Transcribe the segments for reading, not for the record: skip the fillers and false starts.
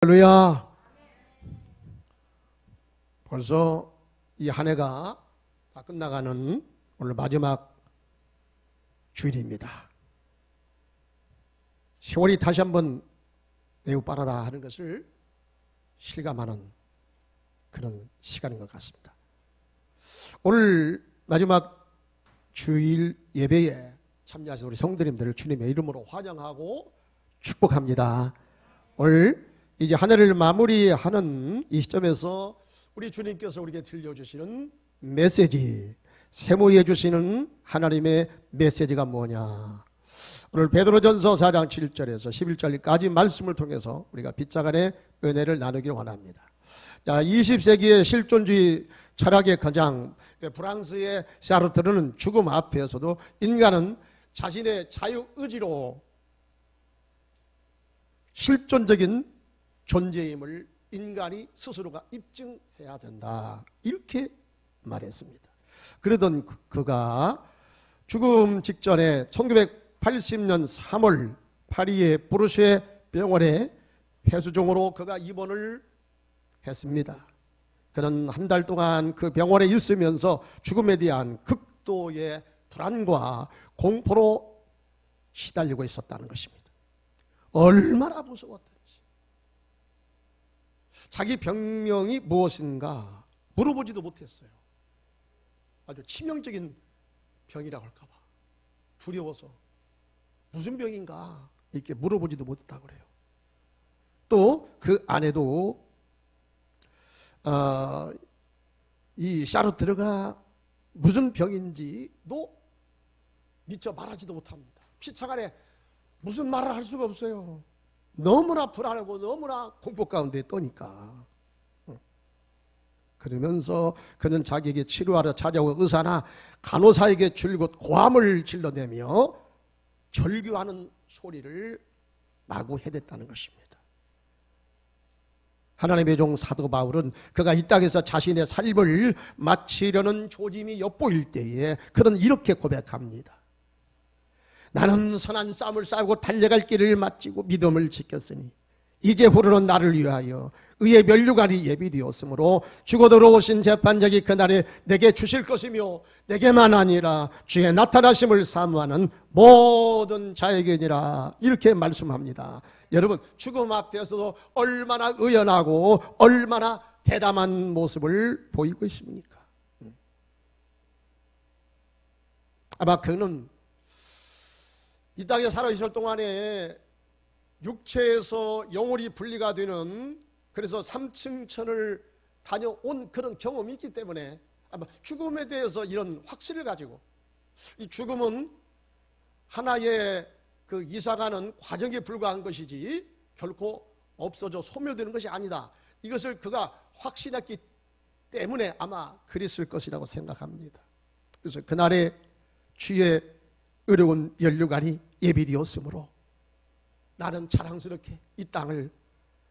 할렐루야. 벌써 이 한 해가 다 끝나가는 오늘 마지막 주일입니다. 세월이 다시 한번 매우 빠르다 하는 것을 실감하는 그런 시간인 것 같습니다. 오늘 마지막 주일 예배에 참여하신 우리 성도님들을 주님의 이름으로 환영하고 축복합니다. 오늘 이제 한 해를 마무리하는 이 시점에서 우리 주님께서 우리에게 들려주시는 메시지, 세모해 주시는 하나님의 메시지가 뭐냐. 오늘 베드로전서 4장 7절에서 11절까지 말씀을 통해서 우리가 빗자간의 은혜를 나누기를 원합니다. 자, 20세기의 실존주의 철학의 거장 프랑스의 샤르트르는 죽음 앞에서도 인간은 자신의 자유의지로 실존적인 존재임을 인간이 스스로가 입증해야 된다, 이렇게 말했습니다. 그러던 그가 죽음 직전에 1980년 3월 파리의 부르쉐 병원에 폐수종으로 그가 입원을 했습니다. 그는 한 달 동안 그 병원에 있으면서 죽음에 대한 극도의 불안과 공포로 시달리고 있었다는 것입니다. 얼마나 무서웠던지. 자기 병명이 무엇인가 물어보지도 못했어요. 아주 치명적인 병이라고 할까 봐 두려워서 무슨 병인가 이렇게 물어보지도 못했다고 그래요. 또 그 안에도 이 샤르트르가 무슨 병인지도 미처 말하지도 못합니다. 피차간에 무슨 말을 할 수가 없어요. 너무나 불안하고 너무나 공포 가운데 떠니까. 그러면서 그는 자기에게 치료하러 찾아온 의사나 간호사에게 줄곧 고함을 질러대며 절규하는 소리를 마구 해댔다는 것입니다. 하나님의 종 사도 바울은 그가 이 땅에서 자신의 삶을 마치려는 조짐이 엿보일 때에 그는 이렇게 고백합니다. 나는 선한 싸움을 싸우고 달려갈 길을 마치고 믿음을 지켰으니 이제후로는 나를 위하여 의의 면류관이 예비되었으므로 죽어 들어오신 재판장이 그날에 내게 주실 것이며 내게만 아니라 주의 나타나심을 사모하는 모든 자에게니라, 이렇게 말씀합니다. 여러분, 죽음 앞에서도 얼마나 의연하고 얼마나 대담한 모습을 보이고 있습니까? 아마 그는 이 땅에 살아있을 동안에 육체에서 영혼이 분리가 되는, 그래서 3층 천을 다녀온 그런 경험이 있기 때문에 아마 죽음에 대해서 이런 확신을 가지고, 이 죽음은 하나의 그 이사가는 과정에 불과한 것이지 결코 없어져 소멸되는 것이 아니다, 이것을 그가 확신했기 때문에 아마 그랬을 것이라고 생각합니다. 그래서 그날에 주의 의로운 면류관이 예비되었으므로 나는 자랑스럽게 이 땅을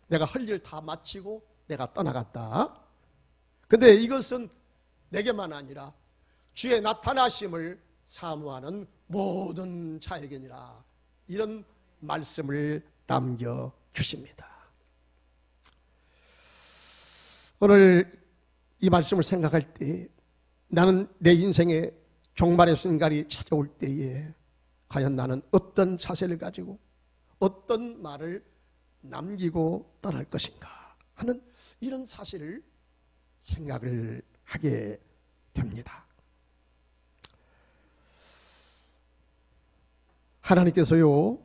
내가 할 일 다 마치고 내가 떠나갔다. 근데 이것은 내게만 아니라 주의 나타나심을 사모하는 모든 자에게니라, 이런 말씀을 남겨주십니다. 오늘 이 말씀을 생각할 때 나는 내 인생의 종말의 순간이 찾아올 때에 과연 나는 어떤 자세를 가지고 어떤 말을 남기고 떠날 것인가 하는 이런 사실을 생각을 하게 됩니다. 하나님께서요,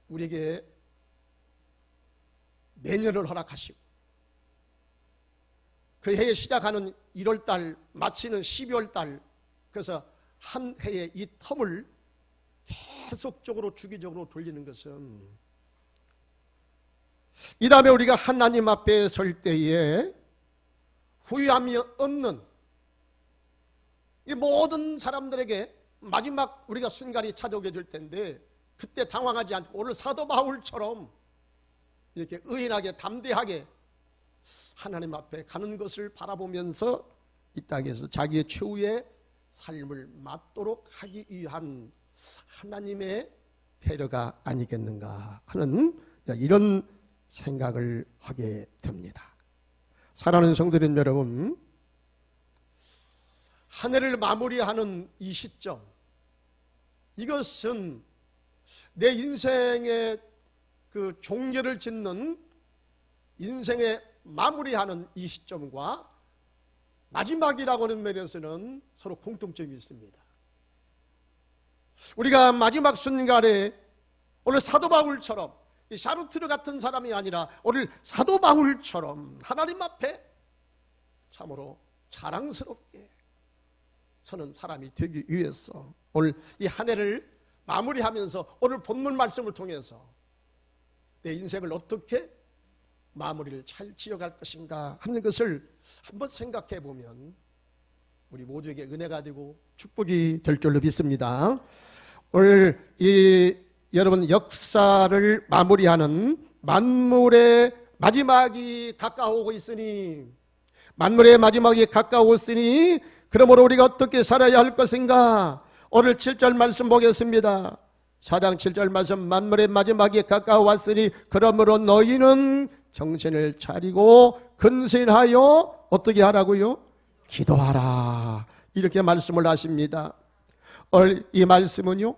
우리에게 내년을 허락하시고 그 해에 시작하는 1월달 마치는 12월달, 그래서 한 해의 이 텀을 계속적으로 주기적으로 돌리는 것은 이 다음에 우리가 하나님 앞에 설 때에 후회함이 없는, 이 모든 사람들에게 마지막 우리가 순간이 찾아오게 될 텐데 그때 당황하지 않고 오늘 사도 바울처럼 이렇게 의인하게 담대하게 하나님 앞에 가는 것을 바라보면서 이 땅에서 자기의 최후의 삶을 맞도록 하기 위한 하나님의 배려가 아니겠는가 하는 이런 생각을 하게 됩니다. 사랑하는 성도님 여러분, 한 해를 마무리하는 이 시점, 이것은 내 인생의 그 종결을 짓는, 인생의 마무리하는 이 시점과 마지막이라고 하는 면에서는 서로 공통점이 있습니다. 우리가 마지막 순간에 오늘 사도 바울처럼, 이 샤르트르 같은 사람이 아니라 오늘 사도 바울처럼 하나님 앞에 참으로 자랑스럽게 서는 사람이 되기 위해서 오늘 이 한 해를 마무리하면서 오늘 본문 말씀을 통해서 내 인생을 어떻게 마무리를 잘 지어갈 것인가 하는 것을 한번 생각해 보면 우리 모두에게 은혜가 되고 축복이 될 줄로 믿습니다. 오늘 이 여러분 역사를 마무리하는 만물의 마지막이 가까워오고 있으니, 만물의 마지막이 가까웠으니 그러므로 우리가 어떻게 살아야 할 것인가? 오늘 7절 말씀 보겠습니다. 4장 7절 말씀, 만물의 마지막이 가까워왔으니 그러므로 너희는 정신을 차리고 근신하여 어떻게 하라고요? 기도하라. 이렇게 말씀을 하십니다. 오늘 이 말씀은요,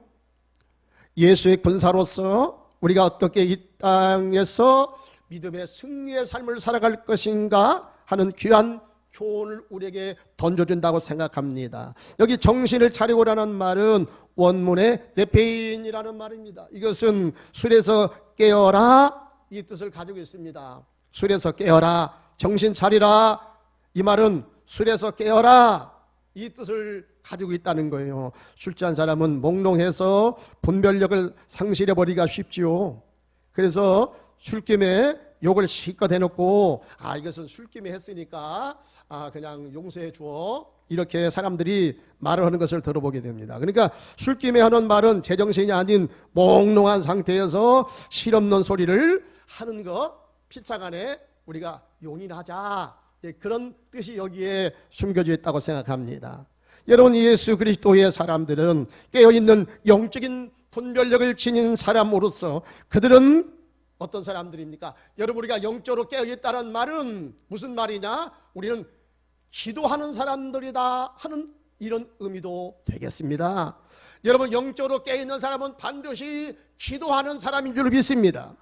예수의 군사로서 우리가 어떻게 이 땅에서 믿음의 승리의 삶을 살아갈 것인가 하는 귀한 교훈을 우리에게 던져준다고 생각합니다. 여기 정신을 차리고라는 말은 원문의 레페인이라는 말입니다. 이것은 술에서 깨어라, 이 뜻을 가지고 있습니다. 술에서 깨어라, 정신 차리라, 이 말은 술에서 깨어라, 이 뜻을 가지고 있다는 거예요. 술 취한 사람은 몽롱해서 분별력을 상실해버리기가 쉽지요. 그래서 술김에 욕을 실컷 해놓고 이것은 술김에 했으니까 그냥 용서해 주어, 이렇게 사람들이 말을 하는 것을 들어보게 됩니다. 그러니까 술김에 하는 말은 제정신이 아닌 몽롱한 상태에서 실없는 소리를 하는 것, 피차간에 우리가 용인하자, 그런 뜻이 여기에 숨겨져 있다고 생각합니다. 여러분, 예수 그리스도의 사람들은 깨어있는 영적인 분별력을 지닌 사람으로서 그들은 어떤 사람들입니까? 여러분, 우리가 영적으로 깨어있다는 말은 무슨 말이냐? 우리는 기도하는 사람들이다 하는 이런 의미도 되겠습니다. 여러분, 영적으로 깨어있는 사람은 반드시 기도하는 사람인 줄 믿습니다.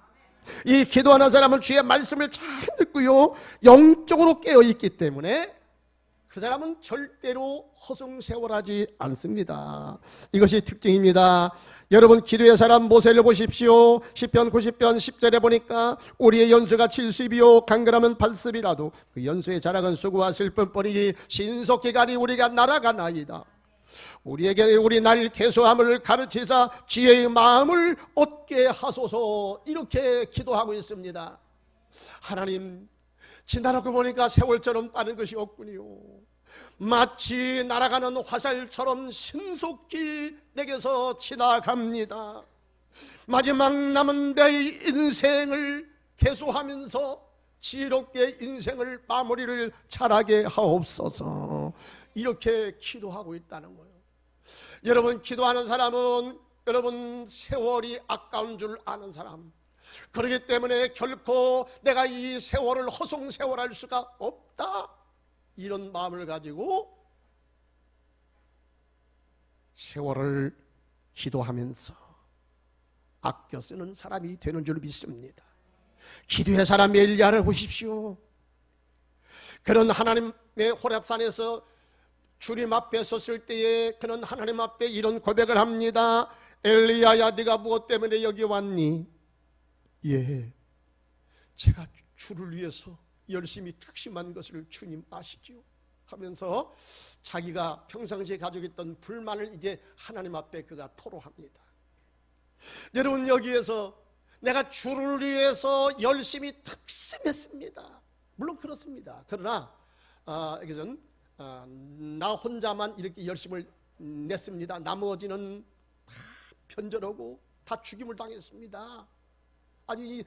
이 기도하는 사람은 주의 말씀을 잘 듣고요, 영적으로 깨어있기 때문에 그 사람은 절대로 허송세월하지 않습니다. 이것이 특징입니다. 여러분, 기도의 사람 모세를 보십시오. 시편 90편 10절에 보니까 우리의 연수가 70이요 강건하면 80이라도 그 연수의 자락은 수고와 슬픔뿐이니 신속히 가리 우리가 날아가나이다. 우리에게 우리 날 계수함을 가르치사 지혜의 마음을 얻게 하소서, 이렇게 기도하고 있습니다. 하나님, 지나가고 보니까 세월처럼 빠른 것이 없군요. 마치 날아가는 화살처럼 신속히 내게서 지나갑니다. 마지막 남은 내 인생을 계수하면서 지혜롭게 인생을 마무리를 잘하게 하옵소서, 이렇게 기도하고 있다는 거예요. 여러분, 기도하는 사람은 여러분 세월이 아까운 줄 아는 사람, 그렇기 때문에 결코 내가 이 세월을 허송세월할 수가 없다, 이런 마음을 가지고 세월을 기도하면서 아껴 쓰는 사람이 되는 줄 믿습니다. 기도의 사람 엘리야를 보십시오. 그런 하나님의 호렙산에서 주님 앞에 섰을 때에 그는 하나님 앞에 이런 고백을 합니다. 엘리야야, 네가 무엇 때문에 여기 왔니? 예, 제가 주를 위해서 열심히 특심한 것을 주님 아시지요? 하면서 자기가 평상시에 가지고 있던 불만을 이제 하나님 앞에 그가 토로합니다. 여러분, 여기에서 내가 주를 위해서 열심히 특심했습니다. 물론 그렇습니다. 그러나 여기서는 나 혼자만 이렇게 열심을 냈습니다. 나머지는 다 편절하고 다 죽임을 당했습니다. 아니,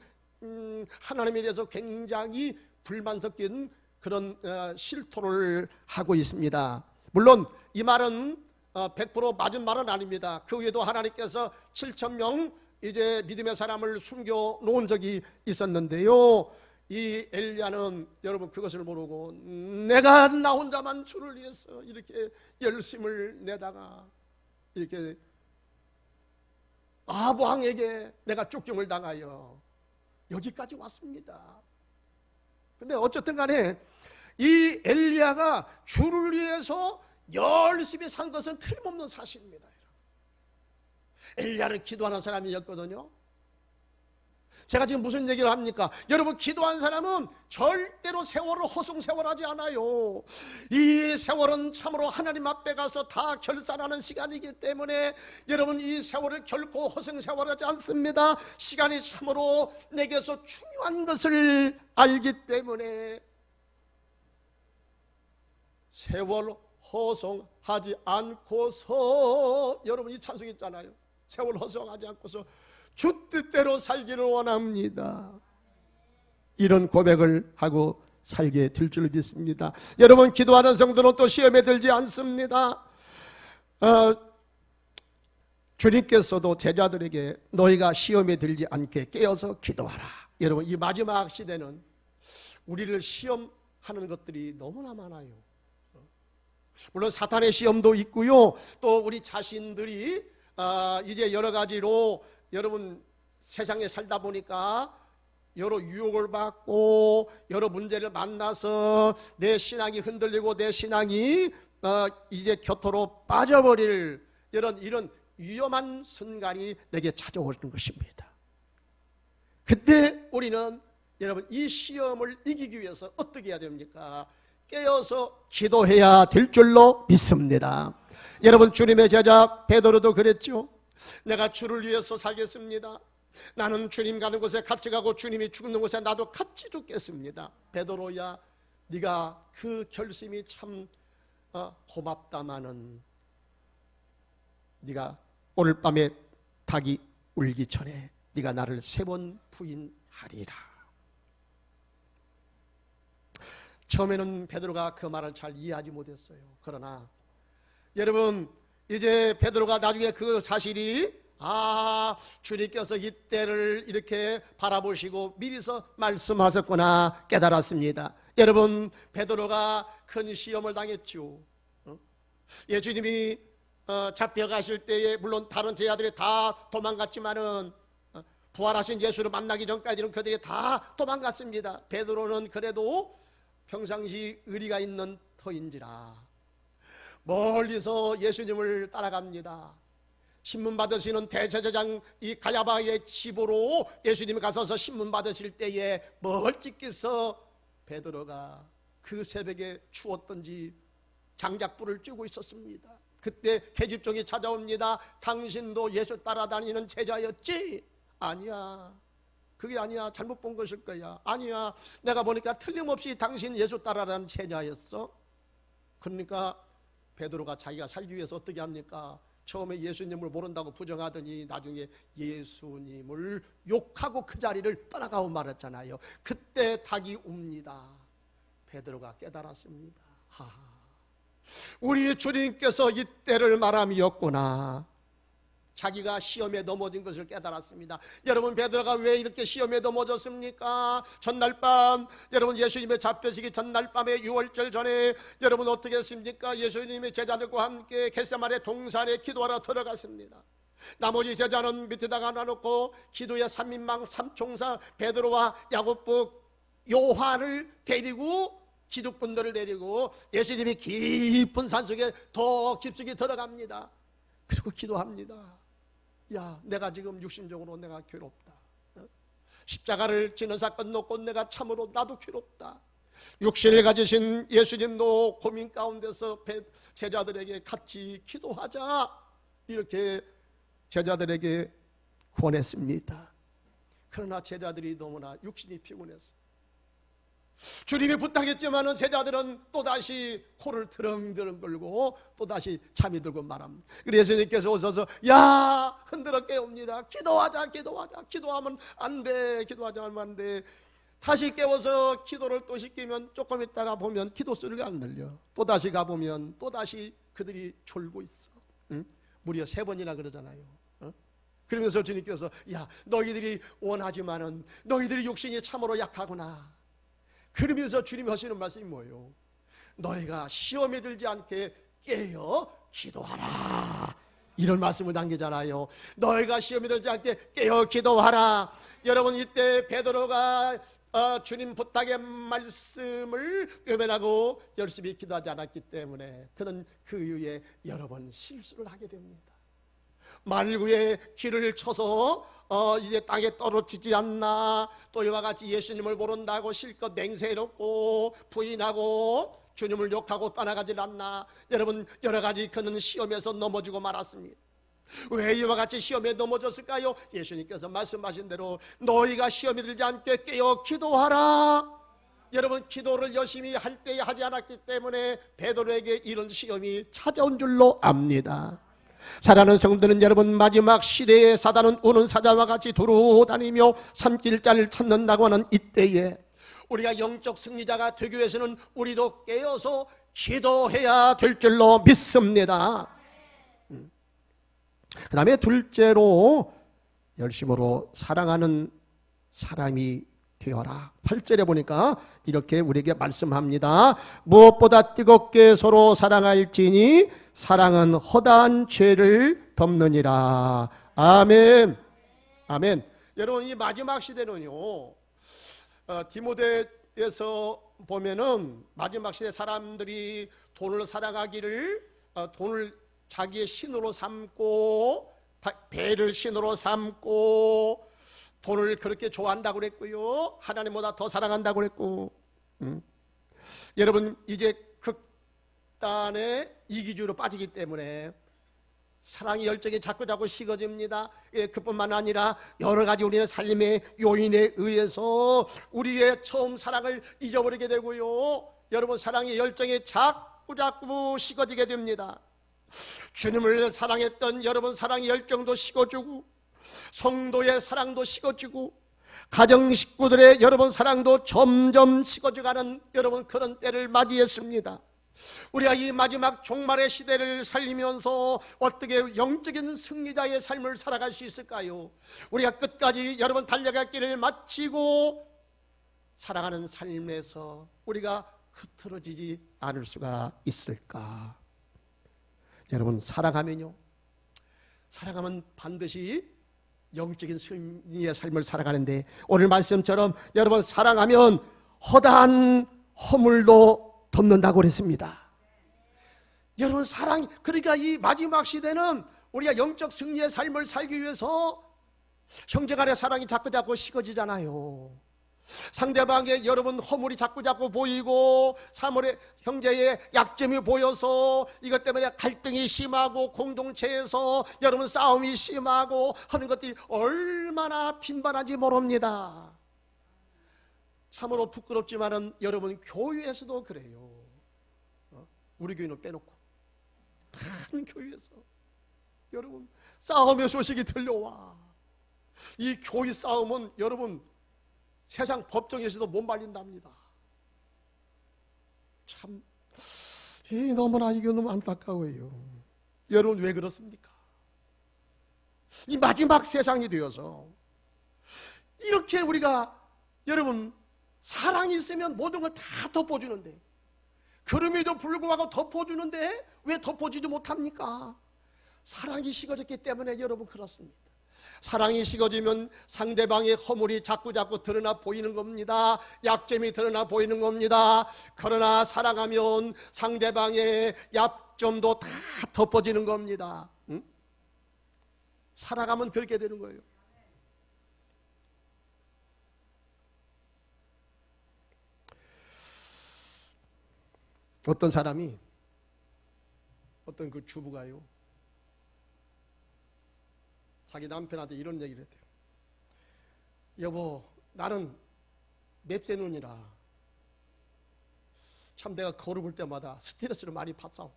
하나님에 대해서 굉장히 불만 섞인 그런 실토를 하고 있습니다. 물론 이 말은 100% 맞은 말은 아닙니다. 그 외에도 하나님께서 7,000명 이제 믿음의 사람을 숨겨 놓은 적이 있었는데요. 이 엘리야는 여러분 그것을 모르고 내가 나 혼자만 주를 위해서 이렇게 열심을 내다가 이렇게 아합 왕에게 내가 쫓김을 당하여 여기까지 왔습니다. 근데 어쨌든 간에 이 엘리야가 주를 위해서 열심히 산 것은 틀림없는 사실입니다. 엘리야는 기도하는 사람이었거든요. 제가 지금 무슨 얘기를 합니까? 여러분, 기도한 사람은 절대로 세월을 허송세월하지 않아요. 이 세월은 참으로 하나님 앞에 가서 다 결산하는 시간이기 때문에 여러분, 이 세월을 결코 허송세월하지 않습니다. 시간이 참으로 내게서 중요한 것을 알기 때문에 세월 허송하지 않고서, 여러분 이 찬송 있잖아요. 세월 허송하지 않고서 주 뜻대로 살기를 원합니다. 이런 고백을 하고 살게 될 줄 믿습니다. 여러분, 기도하는 성도는 또 시험에 들지 않습니다. 주님께서도 제자들에게 너희가 시험에 들지 않게 깨어서 기도하라. 여러분, 이 마지막 시대는 우리를 시험하는 것들이 너무나 많아요. 물론 사탄의 시험도 있고요. 또 우리 자신들이 이제 여러 가지로 여러분 세상에 살다 보니까 여러 유혹을 받고 여러 문제를 만나서 내 신앙이 흔들리고 내 신앙이 이제 곁으로 빠져버릴 이런 위험한 순간이 내게 찾아오는 것입니다. 그때 우리는 여러분 이 시험을 이기기 위해서 어떻게 해야 됩니까? 깨어서 기도해야 될 줄로 믿습니다. 여러분, 주님의 제자 베드로도 그랬죠. 내가 주를 위해서 살겠습니다. 나는 주님 가는 곳에 같이 가고 주님이 죽는 곳에 나도 같이 죽겠습니다. 베드로야, 네가 그 결심이 참 고맙다마는 네가 오늘 밤에 닭이 울기 전에 네가 나를 3번 부인하리라. 처음에는 베드로가 그 말을 잘 이해하지 못했어요. 그러나 여러분, 이제 베드로가 나중에 그 사실이 주님께서 이때를 이렇게 바라보시고 미리서 말씀하셨구나 깨달았습니다. 여러분, 베드로가 큰 시험을 당했죠. 예수님이 잡혀가실 때에 물론 다른 제자들이 다 도망갔지만은 부활하신 예수를 만나기 전까지는 그들이 다 도망갔습니다. 베드로는 그래도 평상시 의리가 있는 터인지라 멀리서 예수님을 따라갑니다. 신문 받으시는 대제사장 이 가야바의 집으로 예수님이 가서서 신문 받으실 때에 멀찍이서 베드로가 그 새벽에 추웠던지 장작불을 쬐고 있었습니다. 그때 계집종이 찾아옵니다. 당신도 예수 따라다니는 제자였지? 아니야, 그게 아니야, 잘못 본 것일 거야. 아니야, 내가 보니까 틀림없이 당신 예수 따라다니는 제자였어. 그러니까 베드로가 자기가 살기 위해서 어떻게 합니까? 처음에 예수님을 모른다고 부정하더니 나중에 예수님을 욕하고 그 자리를 떠나가고 말했잖아요. 그때 닭이 웁니다. 베드로가 깨달았습니다. 우리 주님께서 이때를 말함이었구나. 자기가 시험에 넘어진 것을 깨달았습니다. 여러분, 베드로가 왜 이렇게 시험에 넘어졌습니까? 전날 밤, 여러분 예수님의 잡혀지기 전날 밤에 유월절 전에 여러분 어떻게 했습니까? 예수님의 제자들과 함께 겟세마네 동산에 기도하러 들어갔습니다. 나머지 제자는 밑에다가 놔놓고 기도의 3인방 3총사 베드로와 야고보 요한을 데리고 기득분들을 데리고 예수님이 깊은 산속에 더 깊숙이 들어갑니다. 그리고 기도합니다. 야, 내가 지금 육신적으로 내가 괴롭다. 십자가를 지는 사건 놓고 내가 참으로 나도 괴롭다. 육신을 가지신 예수님도 고민 가운데서 제자들에게 같이 기도하자, 이렇게 제자들에게 권했습니다. 그러나 제자들이 너무나 육신이 피곤했어. 주님이 부탁했지만은 제자들은 또다시 코를 드렁드렁 걸고 또다시 잠이 들고 말합니다. 그래서 예수님께서 오셔서 야, 흔들어 깨웁니다. 기도하자, 기도하자. 기도하면 안 돼. 기도하자 하면 안 돼. 다시 깨워서 기도를 또 시키면 조금 있다가 보면 기도 소리가 안 들려. 또다시 가보면 또다시 그들이 졸고 있어. 응? 무려 3번이나 그러잖아요. 그러면서 주님께서 야, 너희들이 원하지만은 너희들이 육신이 참으로 약하구나. 그러면서 주님이 하시는 말씀이 뭐예요? 너희가 시험에 들지 않게 깨어 기도하라. 이런 말씀을 남기잖아요. 너희가 시험에 들지 않게 깨어 기도하라. 여러분, 이때 베드로가 주님 부탁의 말씀을 외면하고 열심히 기도하지 않았기 때문에 그는 그 이후에 여러 번 실수를 하게 됩니다. 말구에 길을 쳐서 이제 땅에 떨어지지 않나, 또 이와 같이 예수님을 모른다고 실컷 맹세해놓고 부인하고 주님을 욕하고 떠나가질 않나. 여러분, 여러 가지 그는 시험에서 넘어지고 말았습니다. 왜 이와 같이 시험에 넘어졌을까요? 예수님께서 말씀하신 대로 너희가 시험에 들지 않게 깨어 기도하라. 여러분, 기도를 열심히 할 때 하지 않았기 때문에 베드로에게 이런 시험이 찾아온 줄로 압니다. 사랑하는 성도는 여러분, 마지막 시대에 사단은 우는 사자와 같이 두루 다니며 삼킬자를 찾는다고 하는 이때에 우리가 영적 승리자가 되기 위해서는 우리도 깨어서 기도해야 될 줄로 믿습니다. 그 다음에 둘째로 열심으로 사랑하는 사람이 되어라. 8절에 보니까 이렇게 우리에게 말씀합니다. 무엇보다 뜨겁게 서로 사랑할지니 사랑은 허다한 죄를 덮느니라. 아멘. 아멘. 여러분, 이 마지막 시대는요, 디모데에서 보면은 마지막 시대 사람들이 돈을 사랑하기를, 돈을 자기의 신으로 삼고 배를 신으로 삼고 돈을 그렇게 좋아한다고 그랬고요, 하나님보다 더 사랑한다고 그랬고, 여러분, 이제 극단의 이기주의로 빠지기 때문에 사랑의 열정이 자꾸자꾸 식어집니다. 그뿐만 아니라 여러 가지 우리는 삶의 요인에 의해서 우리의 처음 사랑을 잊어버리게 되고요, 여러분, 사랑의 열정이 자꾸자꾸 식어지게 됩니다. 주님을 사랑했던 여러분 사랑의 열정도 식어지고, 성도의 사랑도 식어지고, 가정 식구들의 여러분 사랑도 점점 식어져가는 여러분 그런 때를 맞이했습니다. 우리가 이 마지막 종말의 시대를 살리면서 어떻게 영적인 승리자의 삶을 살아갈 수 있을까요? 우리가 끝까지 여러분 달려갈 길을 마치고 사랑하는 삶에서 우리가 흐트러지지 않을 수가 있을까? 여러분, 사랑하면요, 사랑하면 반드시 영적인 승리의 삶을 살아가는데, 오늘 말씀처럼 여러분 사랑하면 허다한 허물도 덮는다고 그랬습니다. 여러분, 사랑, 그러니까 이 마지막 시대는 우리가 영적 승리의 삶을 살기 위해서 형제간의 사랑이 자꾸자꾸 식어지잖아요. 상대방의 여러분 허물이 자꾸자꾸 보이고 사물의 형제의 약점이 보여서 이것 때문에 갈등이 심하고 공동체에서 여러분 싸움이 심하고 하는 것들이 얼마나 빈번한지 모릅니다. 참으로 부끄럽지만은 여러분 교회에서도 그래요. 우리 교회는 빼놓고 많은 교회에서 여러분 싸움의 소식이 들려와. 이 교회 싸움은 여러분 세상 법정에서도 못 말린답니다. 참 너무나 이게 너무 안타까워요. 여러분, 왜 그렇습니까? 이 마지막 세상이 되어서 이렇게 우리가 여러분 사랑이 있으면 모든 걸 다 덮어주는데, 그럼에도 불구하고 덮어주는데 왜 덮어주지 못합니까? 사랑이 식어졌기 때문에 여러분 그렇습니다. 사랑이 식어지면 상대방의 허물이 자꾸자꾸 드러나 보이는 겁니다. 약점이 드러나 보이는 겁니다. 그러나 사랑하면 상대방의 약점도 다 덮어지는 겁니다. 응? 사랑하면 그렇게 되는 거예요. 어떤 사람이, 어떤 그 주부가요, 자기 남편한테 이런 얘기를 했대요. 여보, 나는 맵새 눈이라 참 내가 거울 볼 때마다 스트레스를 많이 받사오.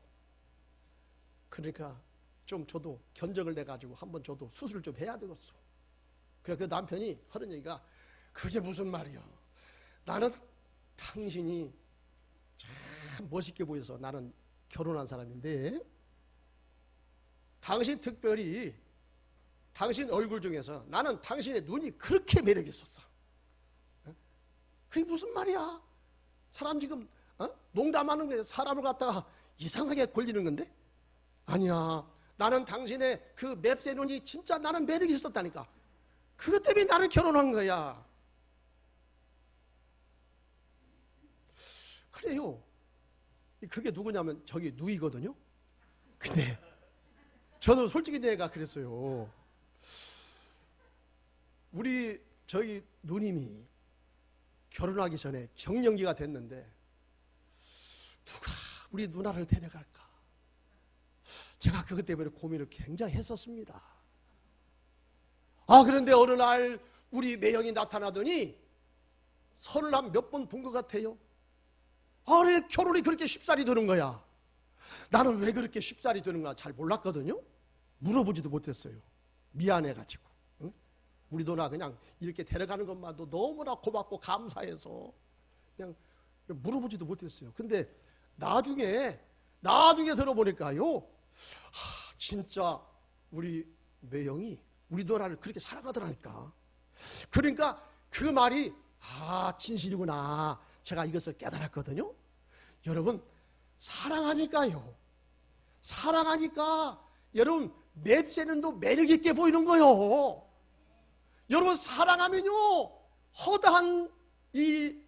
그러니까 좀 저도 견적을 내가지고 한번 저도 수술 좀 해야 되겠어. 그래, 그 남편이 하는 얘기가, 그게 무슨 말이야. 나는 당신이 참 멋있게 보여서 나는 결혼한 사람인데, 당신 특별히 당신 얼굴 중에서 나는 당신의 눈이 그렇게 매력 있었어. 그게 무슨 말이야? 사람 지금 농담하는 거야. 사람을 갖다가 이상하게 걸리는 건데? 아니야. 나는 당신의 그 맵새 눈이 진짜 나는 매력이 있었다니까. 그것 때문에 나는 결혼한 거야. 그래요. 그게 누구냐면 저기 누이거든요. 근데 저도 솔직히 내가 그랬어요. 우리 저희 누님이 결혼하기 전에 갱년기가 됐는데 누가 우리 누나를 데려갈까? 제가 그것 때문에 고민을 굉장히 했었습니다. 그런데 어느 날 우리 매형이 나타나더니 선을 한 몇 번 본 것 같아요. 왜 결혼이 그렇게 쉽사리 되는 거야? 나는 왜 그렇게 쉽사리 되는가 잘 몰랐거든요. 물어보지도 못했어요. 미안해가지고. 응? 우리 누나 그냥 이렇게 데려가는 것만도 너무나 고맙고 감사해서 그냥 물어보지도 못했어요. 근데 나중에 들어보니까요, 진짜 우리 매형이 우리 누나를 그렇게 사랑하더라니까. 그러니까 그 말이 진실이구나. 제가 이것을 깨달았거든요. 여러분, 사랑하니까 여러분 맵새는 또 매력있게 보이는 거요. 여러분 사랑하면요, 허다한 이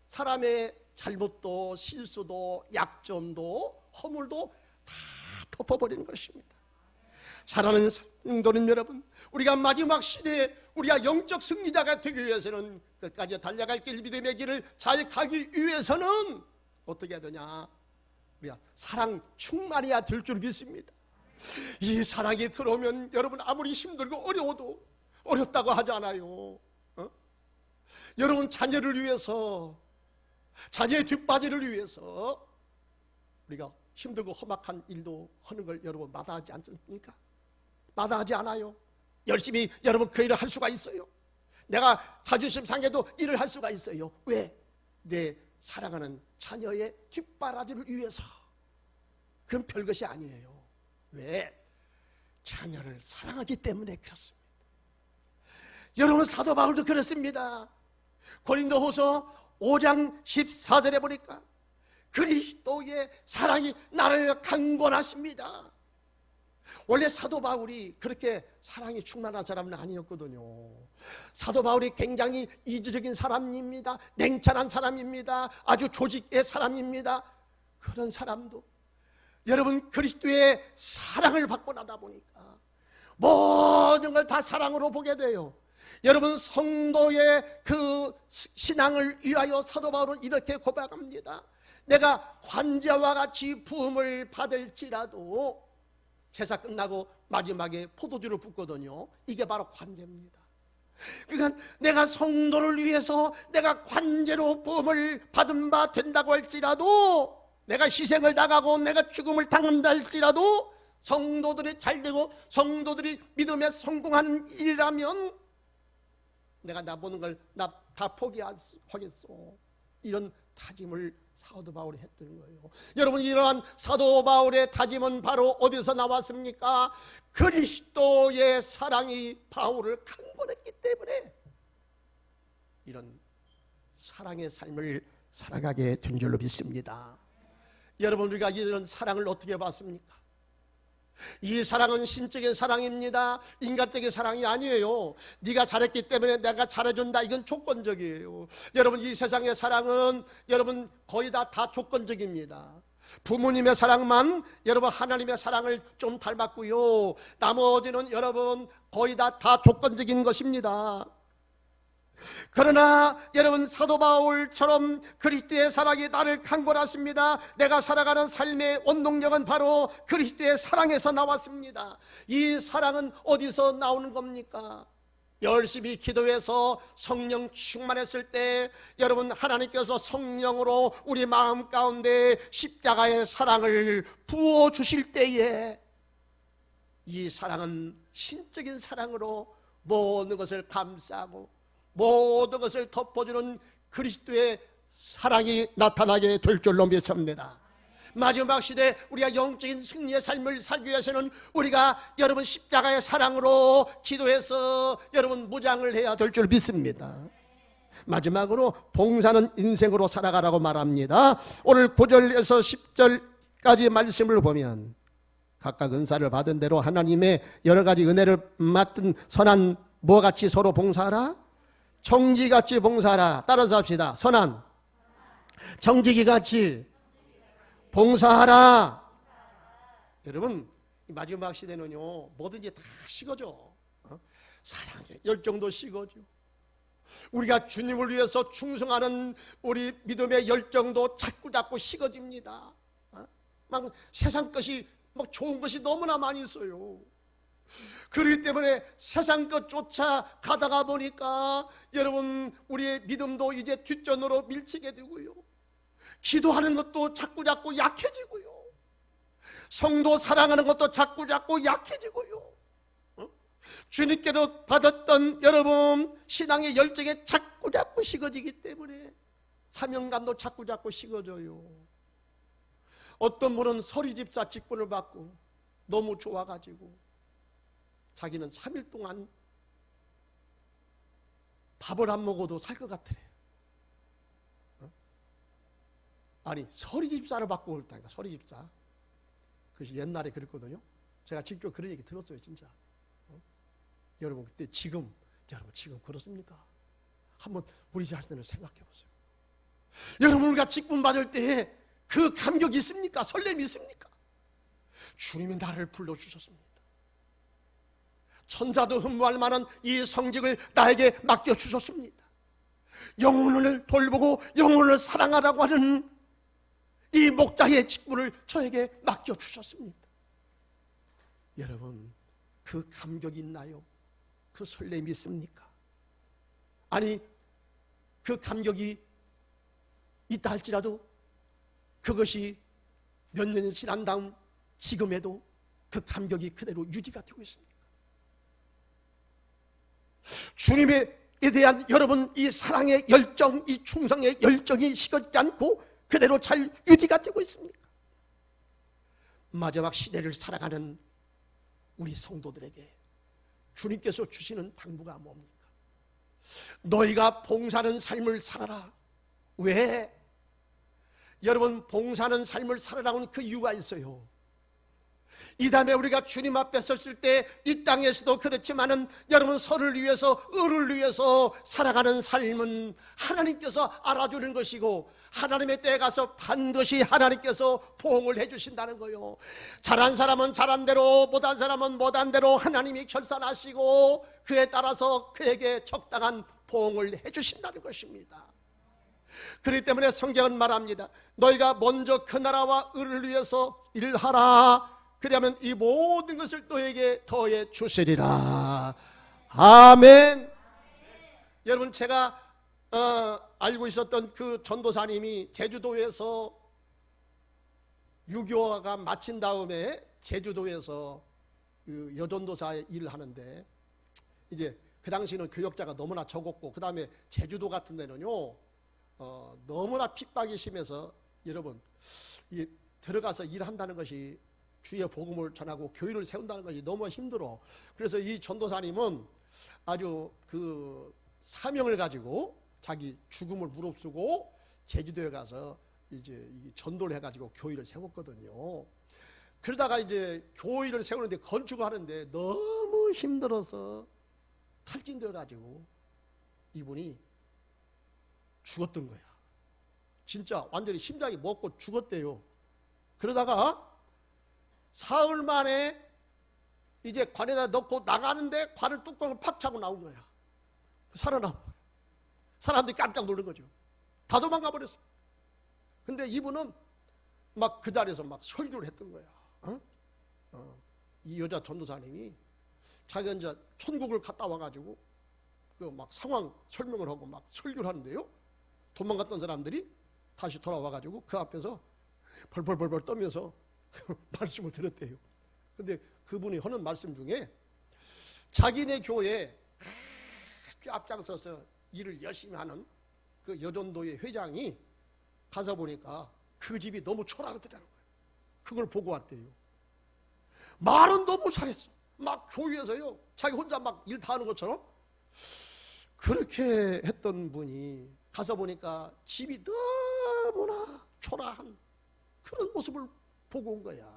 사람의 잘못도 실수도 약점도 허물도 다 덮어버리는 것입니다. 사랑하는 성도는 여러분, 우리가 마지막 시대에 우리가 영적 승리자가 되기 위해서는, 끝까지 달려갈 길, 믿음의 길을 잘 가기 위해서는 어떻게 해야 되냐? 우리가 사랑 충만해야 될 줄 믿습니다. 이 사랑이 들어오면 여러분 아무리 힘들고 어려워도 어렵다고 하지 않아요. 여러분 자녀를 위해서, 자녀의 뒷바지를 위해서 우리가 힘들고 험악한 일도 하는 걸 여러분 마다하지 않습니까? 마다하지 않아요. 열심히 여러분 그 일을 할 수가 있어요. 내가 자존심 상해도 일을 할 수가 있어요. 왜? 내 사랑하는 자녀의 뒷바라지를 위해서. 그건 별것이 아니에요. 왜? 자녀를 사랑하기 때문에 그렇습니다. 여러분 사도 바울도 그렇습니다. 고린도후서 5장 14절에 보니까 그리스도의 사랑이 나를 강권하십니다. 원래 사도 바울이 그렇게 사랑이 충만한 사람은 아니었거든요. 사도 바울이 굉장히 이지적인 사람입니다. 냉철한 사람입니다. 아주 조직의 사람입니다. 그런 사람도 여러분 그리스도의 사랑을 받고 나다 보니까 모든 걸 다 사랑으로 보게 돼요. 여러분 성도의 그 신앙을 위하여 사도 바울은 이렇게 고백합니다. 내가 관제와 같이 부음을 받을지라도, 제사 끝나고 마지막에 포도주를 붓거든요. 이게 바로 관제입니다. 그러니까 내가 성도를 위해서 내가 관제로 부음을 받은 바 된다고 할지라도, 내가 희생을 당하고 내가 죽음을 당한다 할지라도, 성도들이 잘되고 성도들이 믿음에 성공하는 일이라면 내가 나보는 걸 나 다 포기하겠소. 이런 다짐을 사도 바울이 했던 거예요. 여러분 이러한 사도 바울의 다짐은 바로 어디서 나왔습니까? 그리스도의 사랑이 바울을 강권했기 때문에 이런 사랑의 삶을 살아가게 된 줄로 믿습니다. 여러분 우리가 이런 사랑을 어떻게 봤습니까? 이 사랑은 신적인 사랑입니다. 인간적인 사랑이 아니에요. 네가 잘했기 때문에 내가 잘해준다, 이건 조건적이에요. 여러분 이 세상의 사랑은 여러분 거의 다 조건적입니다. 부모님의 사랑만 여러분 하나님의 사랑을 좀 닮았고요, 나머지는 여러분 거의 다 조건적인 것입니다. 그러나 여러분 사도 바울처럼 그리스도의 사랑이 나를 강권하십니다. 내가 살아가는 삶의 원동력은 바로 그리스도의 사랑에서 나왔습니다. 이 사랑은 어디서 나오는 겁니까? 열심히 기도해서 성령 충만했을 때 여러분 하나님께서 성령으로 우리 마음 가운데 십자가의 사랑을 부어주실 때에 이 사랑은 신적인 사랑으로 모든 것을 감싸고 모든 것을 덮어주는 그리스도의 사랑이 나타나게 될 줄로 믿습니다. 마지막 시대 우리가 영적인 승리의 삶을 살기 위해서는 우리가 여러분 십자가의 사랑으로 기도해서 여러분 무장을 해야 될 줄 믿습니다. 마지막으로 봉사는 인생으로 살아가라고 말합니다. 오늘 9절에서 10절까지 말씀을 보면 각각 은사를 받은 대로 하나님의 여러 가지 은혜를 맡은 선한 뭐와 같이 서로 봉사하라? 청지같이 봉사하라. 따라서 합시다. 선한 청지기같이 봉사하라. 여러분 마지막 시대는요 뭐든지 다 식어져. 사랑의 열정도 식어져. 우리가 주님을 위해서 충성하는 우리 믿음의 열정도 자꾸 식어집니다. 막 세상 것이 막 좋은 것이 너무나 많이 있어요. 그렇기 때문에 세상 것 쫓아가다가 보니까 여러분 우리의 믿음도 이제 뒷전으로 밀치게 되고요. 기도하는 것도 자꾸 약해지고요. 성도 사랑하는 것도 자꾸 약해지고요. 주님께로 받았던 여러분 신앙의 열정에 자꾸 식어지기 때문에 사명감도 자꾸 식어져요. 어떤 분은 서리집사 직분을 받고 너무 좋아가지고 자기는 3일 동안 밥을 안 먹어도 살 것 같으래. 아니 서리집사를 받고 그랬다니까. 서리집사. 그것이 옛날에 그랬거든요. 제가 직접 그런 얘기 들었어요. 진짜. 여러분 그때 지금 그렇습니까? 한번 우리 자신을 생각해 보세요. 여러분 우리가 직분 받을 때 그 감격이 있습니까? 설렘이 있습니까? 주님이 나를 불러주셨습니다. 천사도 흠모할 만한 이 성직을 나에게 맡겨주셨습니다. 영혼을 돌보고 영혼을 사랑하라고 하는 이 목자의 직분을 저에게 맡겨주셨습니다. 여러분 그 감격이 있나요? 그 설렘이 있습니까? 아니 그 감격이 있다 할지라도 그것이 몇 년이 지난 다음 지금에도 그 감격이 그대로 유지가 되고 있습니까? 주님에 대한 여러분 이 사랑의 열정, 이 충성의 열정이 식어지지 않고 그대로 잘 유지가 되고 있습니까? 마지막 시대를 살아가는 우리 성도들에게 주님께서 주시는 당부가 뭡니까? 너희가 봉사하는 삶을 살아라. 왜? 여러분 봉사하는 삶을 살아라는 그 이유가 있어요. 이 다음에 우리가 주님 앞에 섰을 때 이 땅에서도 그렇지만은 여러분 서를 위해서 을을 위해서 살아가는 삶은 하나님께서 알아주는 것이고 하나님의 때에 가서 반드시 하나님께서 보응을 해주신다는 거예요. 잘한 사람은 잘한 대로 못한 사람은 못한 대로 하나님이 결산하시고 그에 따라서 그에게 적당한 보응을 해주신다는 것입니다. 그렇기 때문에 성경은 말합니다. 너희가 먼저 그 나라와 을을 위해서 일하라. 그러면 이 모든 것을 너에게 더해 주시리라. 아멘. 여러분 제가 알고 있었던 그 전도사님이 제주도에서 유교가 마친 다음에 제주도에서 그 여전도사의 일을 하는데 이제 그 당시는 교역자가 너무나 적었고 그 다음에 제주도 같은 데는요 너무나 핍박이 심해서 여러분 이 들어가서 일한다는 것이 주의 복음을 전하고 교회를 세운다는 것이 너무 힘들어. 그래서 이 전도사님은 아주 그 사명을 가지고 자기 죽음을 무릅쓰고 제주도에 가서 이제 전도를 해가지고 교회를 세웠거든요. 그러다가 이제 교회를 세우는데 건축을 하는데 너무 힘들어서 탈진되어 가지고 이분이 죽었던 거야. 진짜 완전히 심장이 멎고 죽었대요. 그러다가 사흘 만에 이제 관에다 넣고 나가는데 관을 뚜껑을 팍 차고 나온 거야. 살아남은 거야. 사람들이 깜짝 놀란 거죠. 다 도망가 버렸어. 근데 이분은 막 그 자리에서 막 설교를 했던 거야. 이 여자 전도사님이 자기가 이제 천국을 갔다 와가지고 그 막 상황 설명을 하고 막 설교를 하는데요. 도망갔던 사람들이 다시 돌아와가지고 그 앞에서 벌벌벌벌 떨면서 말씀을 들었대요. 근데 그분이 하는 말씀 중에 자기네 교회에 아주 앞장서서 일을 열심히 하는 그 여전도의 회장이 가서 보니까 그 집이 너무 초라하더라는 거예요. 그걸 보고 왔대요. 말은 너무 잘했어. 막 교회에서요, 자기 혼자 막 일 다 하는 것처럼 그렇게 했던 분이 가서 보니까 집이 너무나 초라한 그런 모습을 보고 온 거야.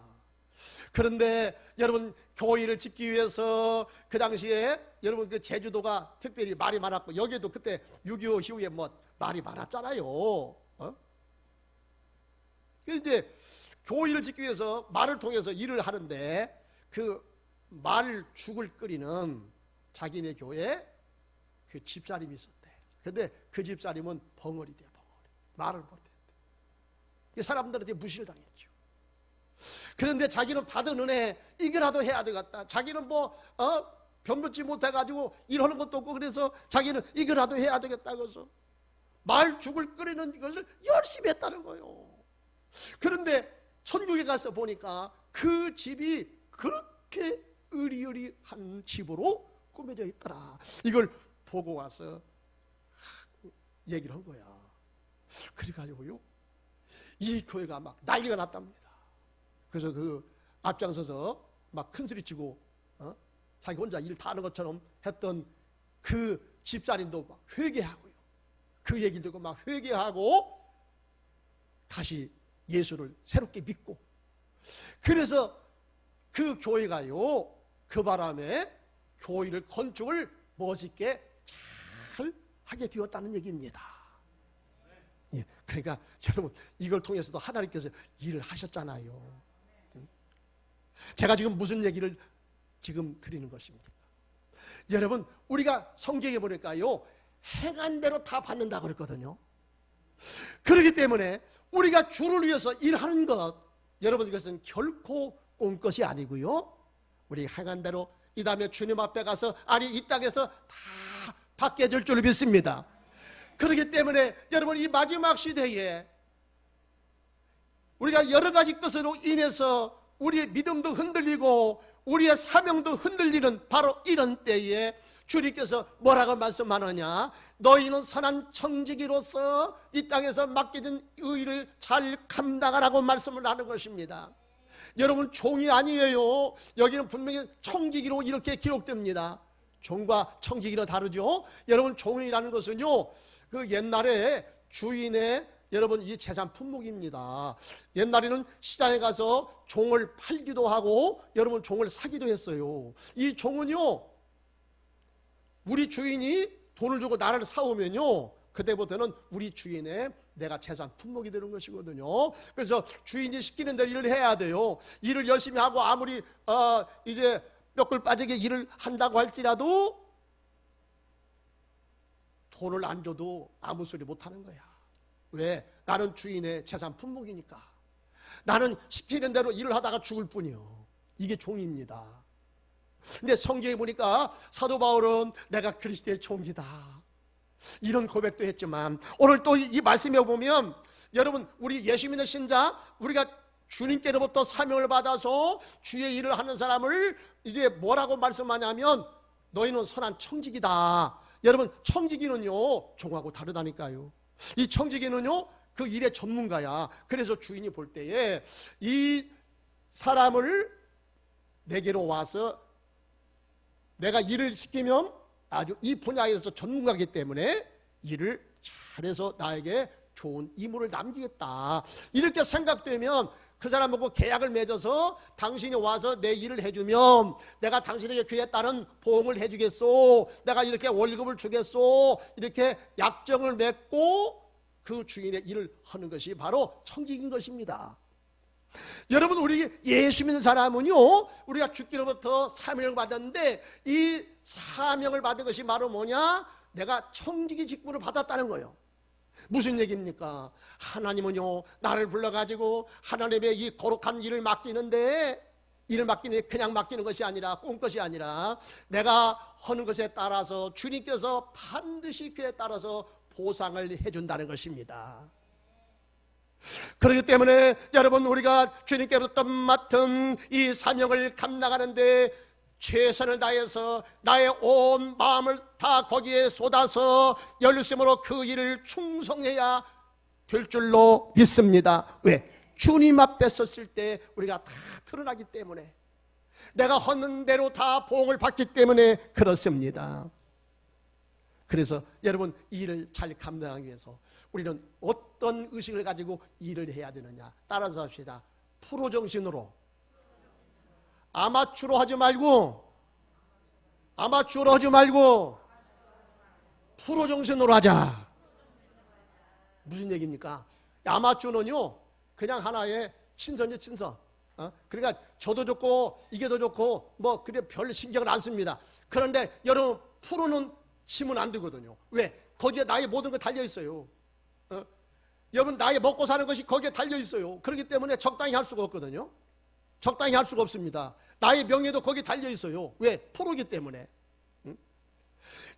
그런데 여러분, 교회를 짓기 위해서 그 당시에 여러분 그 제주도가 특별히 말이 많았고, 여기에도 그때 6.25 이후에 뭐 말이 많았잖아요. 이제 교회를 짓기 위해서 말을 통해서 일을 하는데, 그 말 죽을 끓이는 자기네 교회에 그 집사님이 있었대. 근데 그 집사님은 벙어리 돼, 벙어리. 말을 못했대. 사람들한테 무시를 당했죠. 그런데 자기는 받은 은혜 이거라도 해야 되겠다. 자기는 변변치 못해가지고 일하는 것도 없고, 그래서 자기는 이거라도 해야 되겠다. 그래서 말 죽을 끓이는 것을 열심히 했다는 거예요. 그런데 천국에 가서 보니까 그 집이 그렇게 으리으리한 집으로 꾸며져 있더라. 이걸 보고 와서 얘기를 한 거야. 그래가지고요, 이 교회가 막 난리가 났답니다. 그래서 그 앞장서서 막 큰소리치고 자기 혼자 일 다 하는 것처럼 했던 그 집사님도 막 회개하고요, 그 얘기를 듣고 막 회개하고 다시 예수를 새롭게 믿고, 그래서 그 교회가요, 그 바람에 교회를 건축을 멋있게 잘 하게 되었다는 얘기입니다. 예, 그러니까 여러분, 이걸 통해서도 하나님께서 일을 하셨잖아요. 제가 지금 무슨 얘기를 지금 드리는 것입니까? 여러분, 우리가 성경에 보니까요, 행한 대로 다 받는다고 그랬거든요. 그렇기 때문에 우리가 주를 위해서 일하는 것, 여러분, 이것은 결코 온 것이 아니고요, 우리 행한 대로 이 다음에 주님 앞에 가서, 아니 이 땅에서 다 받게 될 줄 믿습니다. 그렇기 때문에 여러분, 이 마지막 시대에 우리가 여러 가지 것으로 인해서 우리의 믿음도 흔들리고 우리의 사명도 흔들리는 바로 이런 때에 주님께서 뭐라고 말씀하느냐? 너희는 선한 청지기로서 이 땅에서 맡겨진 의를 잘 감당하라고 말씀을 하는 것입니다. 여러분, 종이 아니에요. 여기는 분명히 청지기로 이렇게 기록됩니다. 종과 청지기는 다르죠. 여러분, 종이라는 것은요, 그 옛날에 주인의 여러분 이 재산 품목입니다. 옛날에는 시장에 가서 종을 팔기도 하고 여러분 종을 사기도 했어요. 이 종은요, 우리 주인이 돈을 주고 나를 사오면요, 그때부터는 우리 주인의 내가 재산 품목이 되는 것이거든요. 그래서 주인이 시키는 대로 일을 해야 돼요. 일을 열심히 하고 아무리 이제 뼈골 빠지게 일을 한다고 할지라도 돈을 안 줘도 아무 소리 못 하는 거야. 왜? 나는 주인의 재산 품목이니까. 나는 시키는 대로 일을 하다가 죽을 뿐이요. 이게 종입니다. 근데 성경에 보니까 사도 바울은 내가 그리스도의 종이다, 이런 고백도 했지만, 오늘 또 이 말씀에 보면 여러분, 우리 예수 믿는 신자, 우리가 주님께로부터 사명을 받아서 주의 일을 하는 사람을 이제 뭐라고 말씀하냐면, 너희는 선한 청지기다. 여러분, 청지기는요, 종하고 다르다니까요. 이 청지기는요, 그 일의 전문가야. 그래서 주인이 볼 때에 이 사람을 내게로 와서 내가 일을 시키면 아주 이 분야에서 전문가이기 때문에 일을 잘해서 나에게 좋은 이물을 남기겠다, 이렇게 생각되면 그 사람하고 계약을 맺어서 당신이 와서 내 일을 해주면 내가 당신에게 그에 따른 보험을 해주겠소, 내가 이렇게 월급을 주겠소, 이렇게 약정을 맺고 그 주인의 일을 하는 것이 바로 청지기인 것입니다. 여러분, 우리 예수 믿는 사람은요, 우리가 주께로부터 사명을 받았는데 이 사명을 받은 것이 바로 뭐냐? 내가 청지기 직분을 받았다는 거예요. 무슨 얘기입니까? 하나님은요, 나를 불러가지고 하나님의 이 거룩한 일을 맡기는데, 일을 맡기는 게 그냥 맡기는 것이 아니라 꼼것이 아니라 내가 하는 것에 따라서 주님께서 반드시 그에 따라서 보상을 해준다는 것입니다. 그렇기 때문에 여러분, 우리가 주님께로부터 맡은 이 사명을 감당하는데 최선을 다해서 나의 온 마음을 다 거기에 쏟아서 열심으로 그 일을 충성해야 될 줄로 믿습니다. 왜? 주님 앞에 섰을 때 우리가 다 드러나기 때문에, 내가 헛는 대로 다 보응을 받기 때문에 그렇습니다. 그래서 여러분, 이 일을 잘 감당하기 위해서 우리는 어떤 의식을 가지고 일을 해야 되느냐? 따라서 합시다. 프로 정신으로, 아마추어로 하지 말고 프로 정신으로 하자. 무슨 얘기입니까? 아마추어는요, 그냥 하나의 신선이요, 신선. 그러니까 저도 좋고 이게 더 좋고 뭐 그래 별 신경을 안 씁니다. 그런데 여러분, 프로는 치면 안 되거든요. 왜? 거기에 나의 모든 거 달려 있어요. 여러분, 나의 먹고 사는 것이 거기에 달려 있어요. 그렇기 때문에 적당히 할 수가 없거든요. 적당히 할 수가 없습니다. 나의 명예도 거기에 달려 있어요. 왜? 프로기 때문에.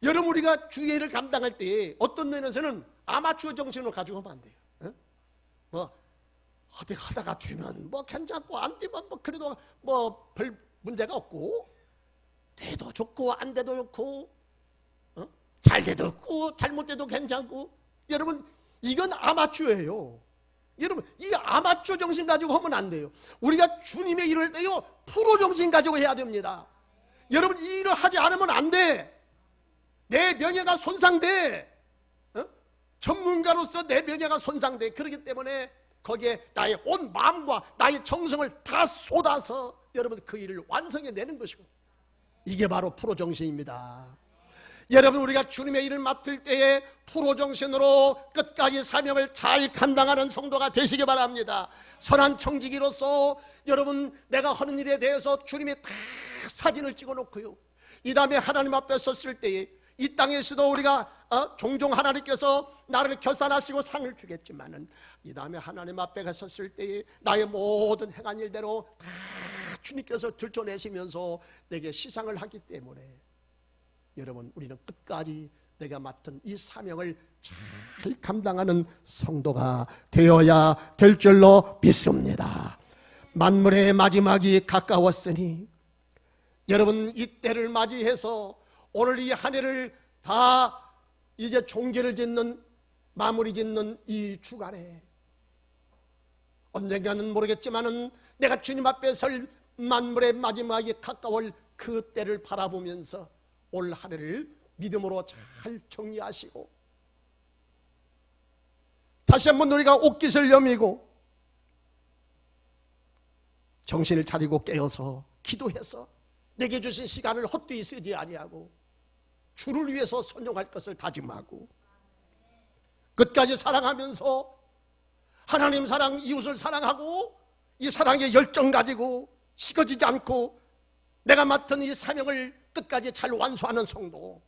여러분, 우리가 주의를 감당할 때 어떤 면에서는 아마추어 정신을 가지고 하면 안 돼요. 뭐 어디 하다가 되면 뭐 괜찮고, 안 되면 뭐 그래도 뭐 별 문제가 없고, 돼도 좋고 안 돼도 좋고, 잘 돼도 좋고 잘못돼도 괜찮고. 여러분, 이건 아마추어예요. 여러분, 이 아마추어 정신 가지고 하면 안 돼요. 우리가 주님의 일을 때요, 프로 정신 가지고 해야 됩니다. 여러분, 이 일을 하지 않으면 안 돼. 내 명예가 손상돼. 전문가로서 내 명예가 손상돼. 그렇기 때문에 거기에 나의 온 마음과 나의 정성을 다 쏟아서 여러분 그 일을 완성해내는 것이고, 이게 바로 프로 정신입니다. 여러분, 우리가 주님의 일을 맡을 때에 프로 정신으로 끝까지 사명을 잘 감당하는 성도가 되시기 바랍니다. 선한 청지기로서 여러분, 내가 하는 일에 대해서 주님이 다 사진을 찍어놓고요, 이 다음에 하나님 앞에 섰을 때에 이 땅에서도 우리가 종종 하나님께서 나를 결산하시고 상을 주겠지만은, 이 다음에 하나님 앞에 섰을 때에 나의 모든 행한 일대로 다 주님께서 들춰내시면서 내게 시상을 하기 때문에, 여러분, 우리는 끝까지 내가 맡은 이 사명을 잘 감당하는 성도가 되어야 될 줄로 믿습니다. 만물의 마지막이 가까웠으니, 여러분, 이 때를 맞이해서 오늘 이 한 해를 다 이제 종결을 짓는, 마무리 짓는 이 주간에 언젠가는 모르겠지만은 내가 주님 앞에 설 만물의 마지막이 가까울 그 때를 바라보면서 올 한 해를 믿음으로 잘 정리하시고, 다시 한번 우리가 옷깃을 여미고 정신을 차리고 깨어서 기도해서 내게 주신 시간을 헛되이 쓰지 아니하고 주를 위해서 선용할 것을 다짐하고, 끝까지 사랑하면서 하나님 사랑, 이웃을 사랑하고 이 사랑의 열정 가지고 식어지지 않고 내가 맡은 이 사명을 끝까지 잘 완수하는 성도,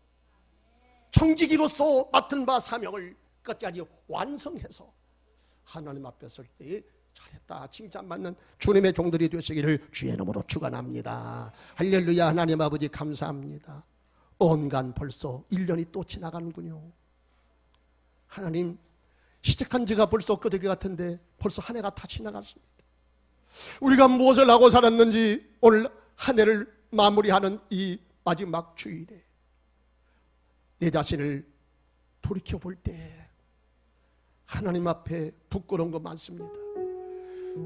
청지기로서 맡은 바 사명을 끝까지 완성해서 하나님 앞에 설 때 잘했다 칭찬받는 주님의 종들이 되시기를 주의 이름으로 축원합니다. 할렐루야. 하나님 아버지 감사합니다. 언간 벌써 1년이 또 지나가는군요. 하나님, 시작한 지가 벌써 엊그저께 같은데 벌써 한 해가 다 지나갔습니다. 우리가 무엇을 하고 살았는지 오늘 한 해를 마무리하는 이 마지막 주일에 내 자신을 돌이켜볼 때 하나님 앞에 부끄러운 거 많습니다.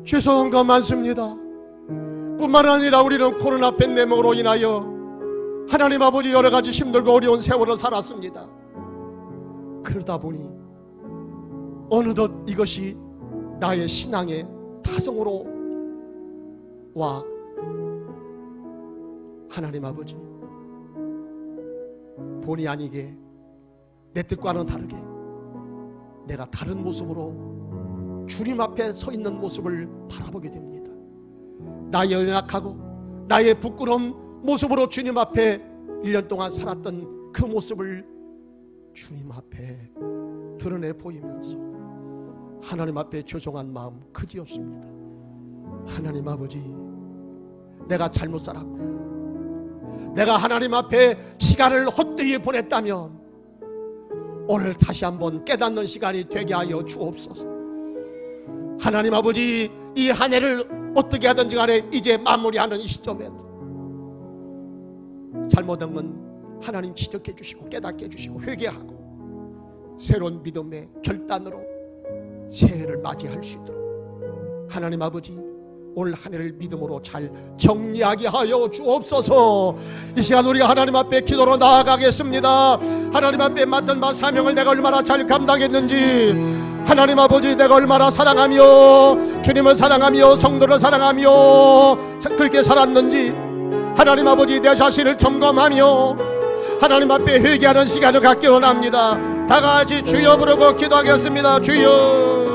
죄송한 거 많습니다. 뿐만 아니라 우리는 코로나 팬데믹으로 인하여 하나님 아버지 여러 가지 힘들고 어려운 세월을 살았습니다. 그러다 보니 어느덧 이것이 나의 신앙의 타성으로 와, 하나님 아버지, 본의 아니게 내 뜻과는 다르게 내가 다른 모습으로 주님 앞에 서 있는 모습을 바라보게 됩니다. 나의 연약하고 나의 부끄러운 모습으로 주님 앞에 1년 동안 살았던 그 모습을 주님 앞에 드러내 보이면서 하나님 앞에 죄송한 마음 그지없습니다. 하나님 아버지, 내가 잘못 살았고 내가 하나님 앞에 시간을 헛되이 보냈다면 오늘 다시 한번 깨닫는 시간이 되게 하여 주옵소서. 하나님 아버지, 이 한 해를 어떻게 하든지 간에 이제 마무리하는 이 시점에서 잘못한 건 하나님 지적해 주시고 깨닫게 해주시고 회개하고 새로운 믿음의 결단으로 새해를 맞이할 수 있도록 하나님 아버지, 오늘 한 해를 믿음으로 잘 정리하게 하여 주옵소서. 이 시간 우리가 하나님 앞에 기도로 나아가겠습니다. 하나님 앞에 맡은 바 사명을 내가 얼마나 잘 감당했는지, 하나님 아버지, 내가 얼마나 사랑하며 주님을 사랑하며 성도를 사랑하며 그렇게 살았는지 하나님 아버지, 내 자신을 점검하며 하나님 앞에 회개하는 시간을 갖기 원합니다. 다 같이 주여 부르고 기도하겠습니다. 주여.